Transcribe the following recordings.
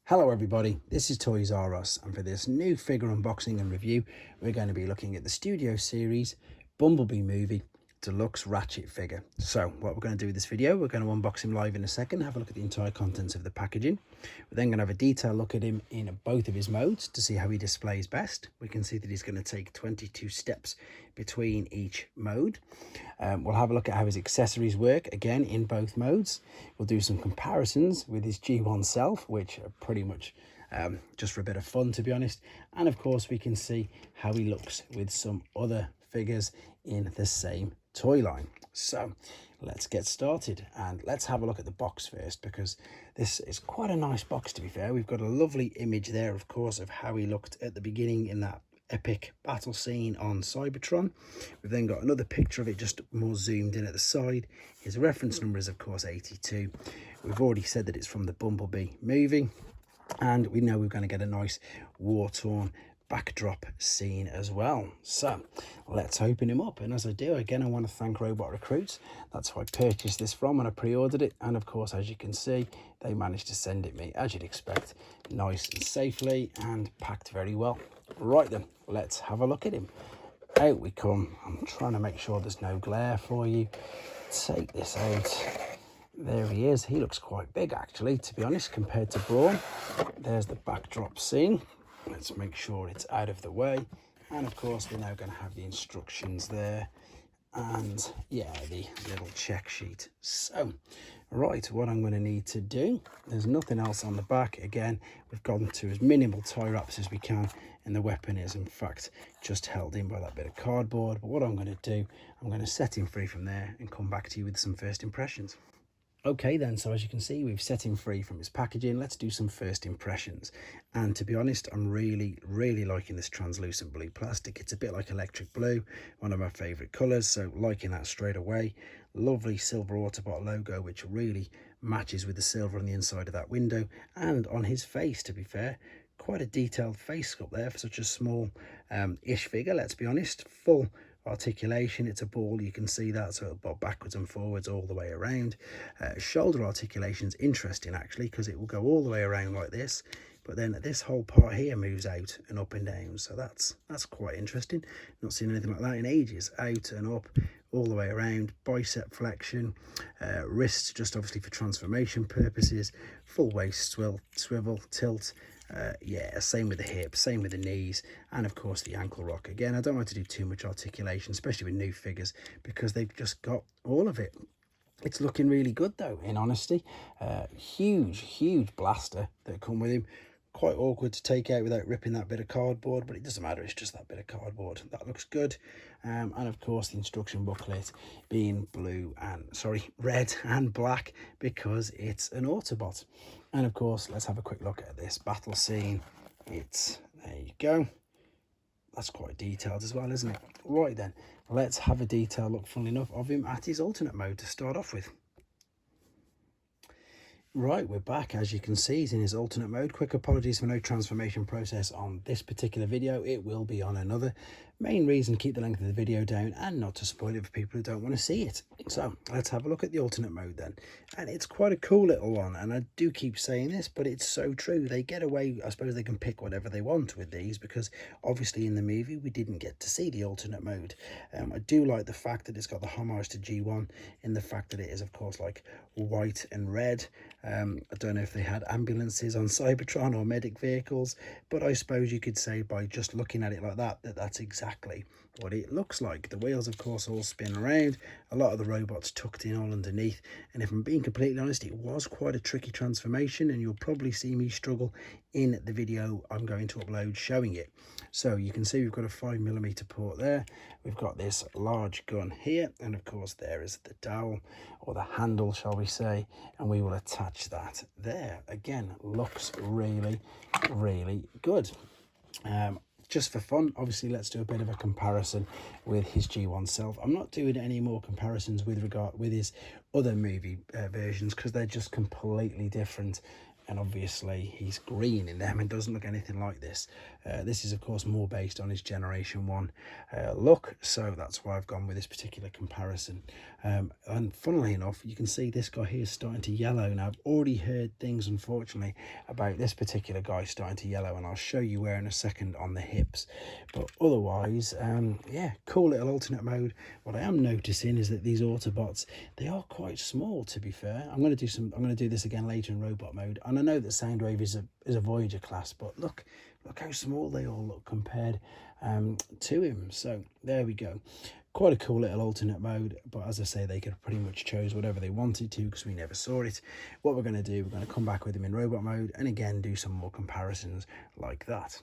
Hello everybody, this is Toys R Us, and for this new figure unboxing and review we're going to be looking at the Studio Series Bumblebee movie deluxe Ratchet figure. So what we're going to do with this video, we're going to unbox him live in a second, have a look at the entire contents of the packaging. We're then going to have a detailed look at him in both of his modes to see how he displays best. We can see that he's going to take 22 steps between each mode. We'll have a look at how his accessories work again in both modes. We'll do some comparisons with his G1 self, which are pretty much just for a bit of fun, to be honest. And of course we can see how he looks with some other figures in the same toy line. So let's get started, and let's have a look at the box first, because this is quite a nice box, to be fair. We've got a lovely image there, of course, of how he looked at the beginning in that epic battle scene on Cybertron. We've then got another picture of it just more zoomed in at the side. His reference number is of course 82. We've already said that it's from the Bumblebee movie, and we know we're going to get a nice war-torn backdrop scene as well. So let's open him up, and as I do, again, I want to thank Robot Recruits. That's who I purchased this from and I pre-ordered it, and of course, as you can see, they managed to send it me, as you'd expect, nice and safely and packed very well. Right then, let's have a look at him. Out we come. I'm trying to make sure there's no glare for you. Take this out. There he is. He looks quite big, actually, to be honest, compared to Brawn. There's the backdrop scene. Let's make sure it's out of the way, and of course we're now going to have the instructions there, and yeah, the little check sheet. So right, what I'm going to need to do, there's nothing else on the back. Again, we've gone to as minimal tie wraps as we can, and the weapon is in fact just held in by that bit of cardboard. But what I'm going to do, I'm going to set him free from there and come back to you with some first impressions. Okay then, so as you can see, we've set him free from his packaging. Let's do some first impressions. And to be honest, I'm really liking this translucent blue plastic. It's a bit like electric blue, one of my favourite colours, so liking that straight away. Lovely silver Autobot logo, which really matches with the silver on the inside of that window, and on his face, to be fair. Quite a detailed face sculpt there for such a small ish figure, let's be honest. Full articulation. It's a ball, you can see that, so it'll bob backwards and forwards all the way around. Shoulder articulation is interesting, actually, because it will go all the way around like this, but then this whole part here moves out and up and down, so that's quite interesting. Not seen anything like that in ages. Out and up all the way around. Bicep flexion, wrists just obviously for transformation purposes, full waist swivel tilt. Yeah, same with the hips, same with the knees, and of course the ankle rock. Again, I don't like to do too much articulation, especially with new figures, because they've just got all of it. It's looking really good though, in honesty. Huge blaster that come with him. Quite awkward to take out without ripping that bit of cardboard, but it doesn't matter, it's just that bit of cardboard. That looks good. And of course the instruction booklet being red and black, because it's an Autobot. And of course, let's have a quick look at this battle scene. There you go. That's quite detailed as well, isn't it? Right then, let's have a detailed look, funnily enough, of him at his alternate mode to start off with. Right, we're back. As you can see, he's in his alternate mode. Quick apologies for no transformation process on this particular video. It will be on another. Main reason, keep the length of the video down and not to spoil it for people who don't want to see it. So let's have a look at the alternate mode then. And it's quite a cool little one, and I do keep saying this, but it's so true. They get away, I suppose they can pick whatever they want with these, because obviously in the movie we didn't get to see the alternate mode. I do like the fact that it's got the homage to G1 in the fact that it is of course like white and red. I don't know if they had ambulances on Cybertron or medic vehicles, but I suppose you could say by just looking at it like that, that's exactly what it looks like. The wheels of course all spin around, a lot of the robots tucked in all underneath, and if I'm being completely honest, it was quite a tricky transformation, and you'll probably see me struggle in the video I'm going to upload showing it. So you can see we've got a 5mm port there, we've got this large gun here, and of course there is the dowel, or the handle shall we say, and we will attach that there. Again, looks really good. Just for fun, obviously, let's do a bit of a comparison with his G1 self. I'm not doing any more comparisons with his other movie versions, because they're just completely different. and obviously he's green in them and doesn't look anything like this. This is of course more based on his Generation 1 look, so that's why I've gone with this particular comparison. And funnily enough, you can see this guy here is starting to yellow. Now I've already heard things unfortunately about this particular guy starting to yellow, and I'll show you where in a second on the hips. But otherwise, yeah, cool little alternate mode. What I am noticing is that these Autobots, they are quite small, to be fair. I'm going to do this again later in robot mode, and I know that Soundwave is a Voyager class, but look how small they all look compared to him. So there we go. Quite a cool little alternate mode, but as I say, they could have pretty much chose whatever they wanted to because we never saw it. What we're going to do, we're going to come back with him in robot mode and again do some more comparisons like that.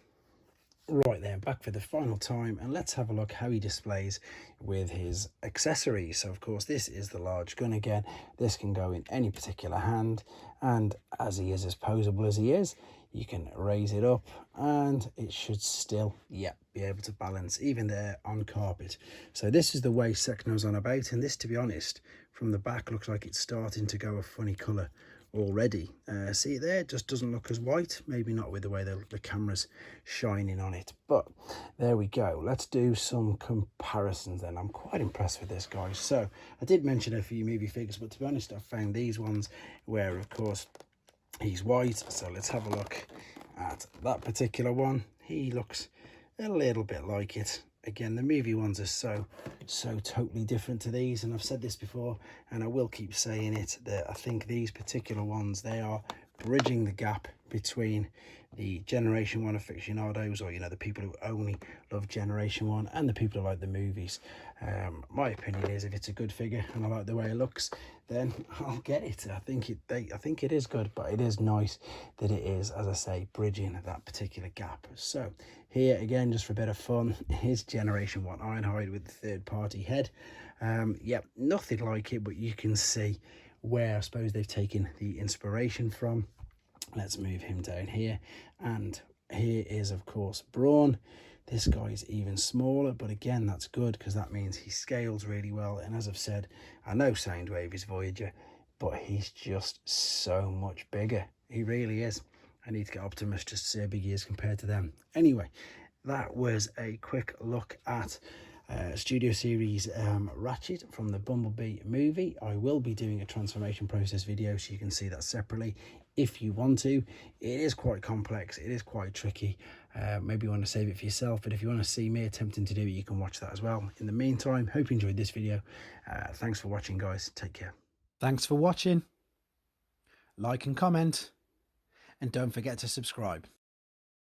Right then, back for the final time, and let's have a look how he displays with his accessories. So of course this is the large gun again. This can go in any particular hand, and as he is as posable as he is, you can raise it up and it should still, yeah, be able to balance even there on carpet. So this is the way Secno's on about, and this, to be honest, from the back looks like it's starting to go a funny colour already. See there, it just doesn't look as white, maybe not with the way the camera's shining on it, but there we go. Let's do some comparisons then. I'm quite impressed with this guy. So I did mention a few movie figures, but to be honest, I found these ones where of course he's white. So let's have a look at that particular one. He looks a little bit like it. Again, the movie ones are so totally different to these, and I've said this before and I will keep saying it, that I think these particular ones, they are bridging the gap between the Generation 1 aficionados, or, you know, the people who only love Generation 1, and the people who like the movies. My opinion is, if it's a good figure and I like the way it looks, then I'll get it. I think it is good, but it is nice that it is, as I say, bridging that particular gap. So here again, just for a bit of fun, is Generation 1 Ironhide with the third-party head. Yep, nothing like it, but you can see where I suppose they've taken the inspiration from. Let's move him down here, and here is of course Brawn. This guy is even smaller, but again, that's good because that means he scales really well. And as I've said, I know Soundwave is Voyager, but he's just so much bigger. He really is. I need to get Optimus just to see how big he is compared to them. Anyway, that was a quick look at Studio Series Ratchet from the Bumblebee movie. I will be doing a transformation process video, so you can see that separately if you want to. It is quite complex, it is quite tricky. Maybe you want to save it for yourself, but if you want to see me attempting to do it, you can watch that as well. In the meantime, hope you enjoyed this video. Thanks for watching, guys. Take care. Thanks for watching. Like and comment, and don't forget to subscribe.